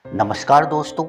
नमस्कार दोस्तों,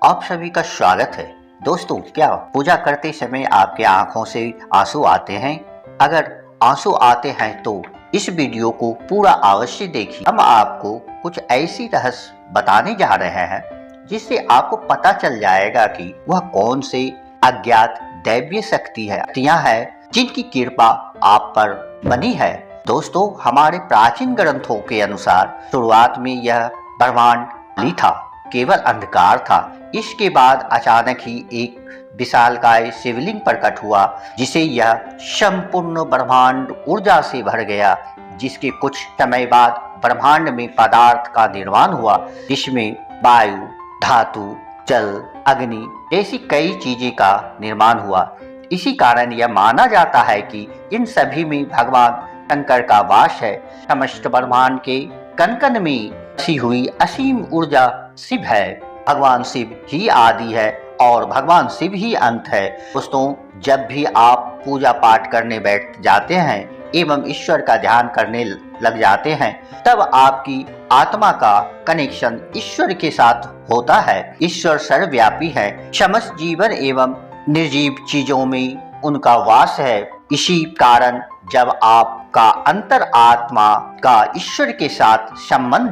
आप सभी का स्वागत है। दोस्तों, क्या पूजा करते समय आपके आंखों से आंसू आते हैं? अगर आंसू आते हैं तो इस वीडियो को पूरा अवश्य देखिए। हम आपको कुछ ऐसी रहस्य बताने जा रहे हैं जिससे आपको पता चल जाएगा कि वह कौन से अज्ञात दैवीय शक्तियां हैं जिनकी कृपा आप पर बनी है। दोस्तों, हमारे प्राचीन ग्रंथों के अनुसार शुरुआत में यह ब्रह्मांड खाली था, केवल अंधकार था। इसके बाद अचानक ही एक विशालकाय शिवलिंग प्रकट हुआ जिसे यह संपूर्ण ब्रह्मांड ऊर्जा से भर गया। जिसके कुछ समय बाद ब्रह्मांड में पदार्थ का निर्माण हुआ जिसमें वायु, धातु, जल, अग्नि जैसी कई चीजें का निर्माण हुआ। इसी कारण यह माना जाता है कि इन सभी में भगवान शंकर का वास है। समस्त ब्रह्मांड के कण कण में बसी हुई असीम ऊर्जा शिव है। भगवान शिव ही आदि है और भगवान शिव ही अंत है। दोस्तों, जब भी आप पूजा पाठ करने बैठ जाते हैं एवं ईश्वर का ध्यान करने लग जाते हैं, तब आपकी आत्मा का कनेक्शन ईश्वर के साथ होता है। ईश्वर सर्वव्यापी है, समस्त जीवन एवं निर्जीव चीजों में उनका वास है। इसी कारण जब आपका अंतर आत्मा का ईश्वर के साथ संबंध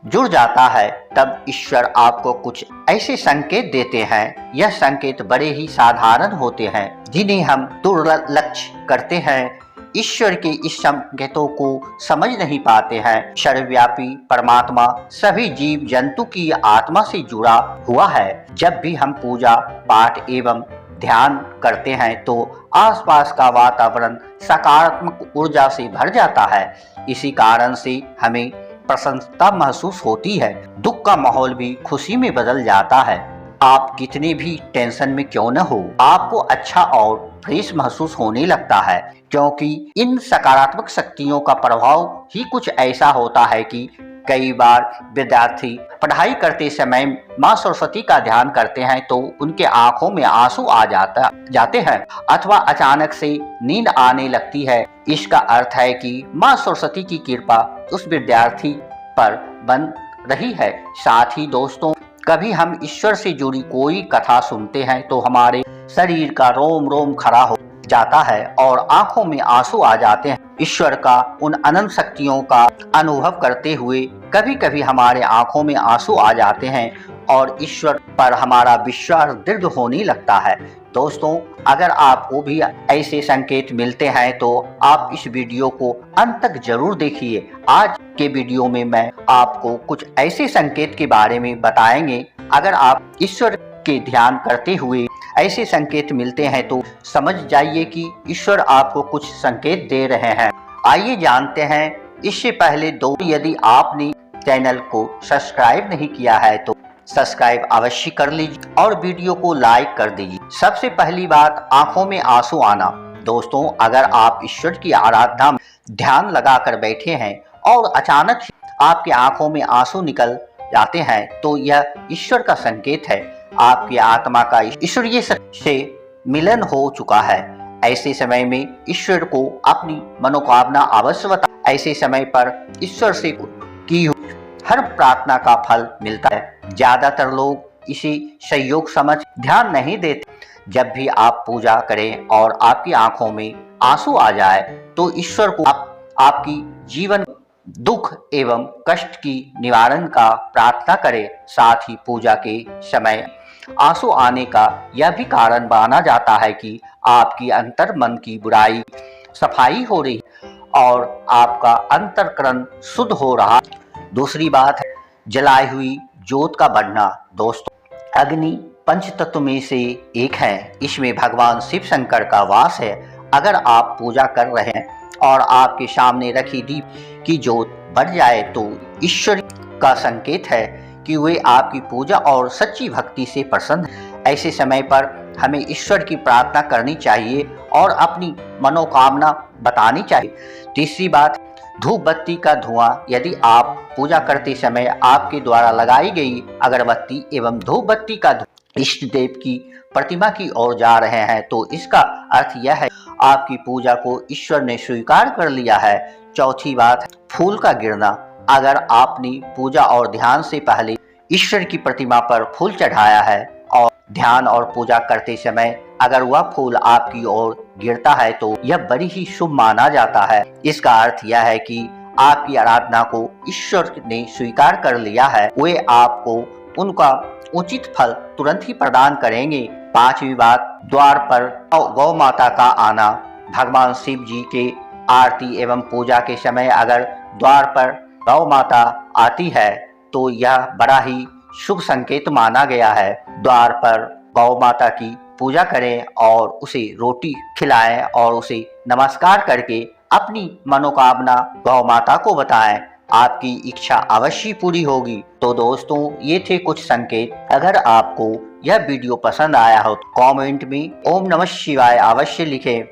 जुड़ जाता है, तब ईश्वर आपको कुछ ऐसे संकेत देते हैं। यह संकेत बड़े ही साधारण होते हैं जिन्हें हम दुर्लक्ष्य करते हैं। ईश्वर के इस संकेतों को समझ नहीं पाते हैं। सर्वव्यापी परमात्मा सभी जीव जंतु की आत्मा से जुड़ा हुआ है। जब भी हम पूजा पाठ एवं ध्यान करते हैं तो आसपास का वातावरण सकारात्मक ऊर्जा से भर जाता है। इसी कारण से हमें प्रसन्नता महसूस होती है। दुख का माहौल भी खुशी में बदल जाता है। आप कितने भी टेंशन में क्यों न हो, आपको अच्छा और फ्रेश महसूस होने लगता है, क्योंकि इन सकारात्मक शक्तियों का प्रभाव ही कुछ ऐसा होता है कि कई बार विद्यार्थी पढ़ाई करते समय माँ सरस्वती का ध्यान करते हैं तो उनके आंखों में आंसू आ जाते हैं अथवा अचानक से नींद आने लगती है। इसका अर्थ है कि माँ सरस्वती की कृपा उस विद्यार्थी पर बन रही है। साथ ही दोस्तों, कभी हम ईश्वर से जुड़ी कोई कथा सुनते हैं तो हमारे शरीर का रोम रोम खड़ा हो जाता है और आंखों में आंसू आ जाते हैं। ईश्वर का उन अनंत शक्तियों का अनुभव करते हुए कभी कभी हमारे आंखों में आंसू आ जाते हैं और ईश्वर पर हमारा विश्वास दृढ़ होने लगता है। दोस्तों, अगर आपको भी ऐसे संकेत मिलते हैं तो आप इस वीडियो को अंत तक जरूर देखिए। आज के वीडियो में मैं आपको कुछ ऐसे संकेत के बारे में बताएंगे। अगर आप ईश्वर के ध्यान करते हुए ऐसे संकेत मिलते हैं तो समझ जाइए कि ईश्वर आपको कुछ संकेत दे रहे हैं। आइए जानते हैं। इससे पहले यदि आपने चैनल को सब्सक्राइब नहीं किया है तो सब्सक्राइब अवश्य कर लीजिए और वीडियो को लाइक कर दीजिए। सबसे पहली बात, आंखों में आंसू आना। दोस्तों, अगर आप ईश्वर की आराधना में ध्यान लगाकर बैठे हैं और अचानक आपकी आंखों में आंसू निकल जाते हैं तो यह ईश्वर का संकेत है। आपकी आत्मा का ईश्वरीय से मिलन हो चुका है। ऐसे समय में ईश्वर को अपनी मनोकामना अवश्य बता। ऐसे समय पर ईश्वर से की हुई हर प्रार्थना का फल मिलता है। ज्यादातर लोग इसे संयोग समझ ध्यान नहीं देते। जब भी आप पूजा करें और आपकी आंखों में आंसू आ जाए तो ईश्वर को आपकी जीवन दुख एवं कष्ट की निवारण का प्रार्थना करें। साथ ही पूजा के समय आंसू आने का यह भी कारण माना जाता है कि आपकी अंतर मन की बुराई सफाई हो रही और आपका अंतःकरण शुद्ध हो रहा। दूसरी बात है जलाई हुई ज्योत का बढ़ना। दोस्तों, अग्नि पंच तत्व में से एक है। इसमें भगवान शिव शंकर का वास है। अगर आप पूजा कर रहे हैं और आपके सामने रखी दीप की ज्योत बढ़ जाए तो ईश्वर का संकेत है कि वे आपकी पूजा और सच्ची भक्ति से प्रसन्न हैं। ऐसे समय पर हमें ईश्वर की प्रार्थना करनी चाहिए और अपनी मनोकामना बतानी चाहिए। तीसरी बात, धूप बत्ती का धुआं। यदि आप पूजा करते समय आपके द्वारा लगाई गई अगरबत्ती एवं धूप बत्ती का इष्ट देव की प्रतिमा की ओर जा रहे हैं तो इसका अर्थ यह है आपकी पूजा को ईश्वर ने स्वीकार कर लिया है। चौथी बात, फूल का गिरना। अगर आपने पूजा और ध्यान से पहले ईश्वर की प्रतिमा पर फूल चढ़ाया है और ध्यान और पूजा करते समय अगर वह फूल आपकी ओर गिरता है तो यह बड़ी ही शुभ माना जाता है। इसका अर्थ यह है कि आपकी आराधना को ईश्वर ने स्वीकार कर लिया है, वे आपको उनका उचित फल तुरंत ही प्रदान करेंगे। पांचवी बात, द्वार पर गौ माता का आना। भगवान शिव जी के आरती एवं पूजा के समय अगर द्वार पर गौ माता आती है तो यह बड़ा ही शुभ संकेत माना गया है। द्वार पर गौ माता की पूजा करें और उसे रोटी खिलाएं और उसे नमस्कार करके अपनी मनोकामना गौ माता को बताएं, आपकी इच्छा अवश्य पूरी होगी। तो दोस्तों, ये थे कुछ संकेत। अगर आपको यह वीडियो पसंद आया हो तो कमेंट में ओम नमः शिवाय अवश्य लिखें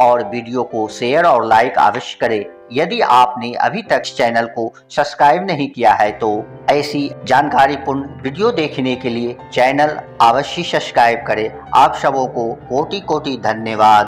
और वीडियो को शेयर और लाइक अवश्य करें। यदि आपने अभी तक चैनल को सब्सक्राइब नहीं किया है तो ऐसी जानकारीपूर्ण वीडियो देखने के लिए चैनल अवश्य सब्सक्राइब करें। आप सबों को कोटि कोटि धन्यवाद।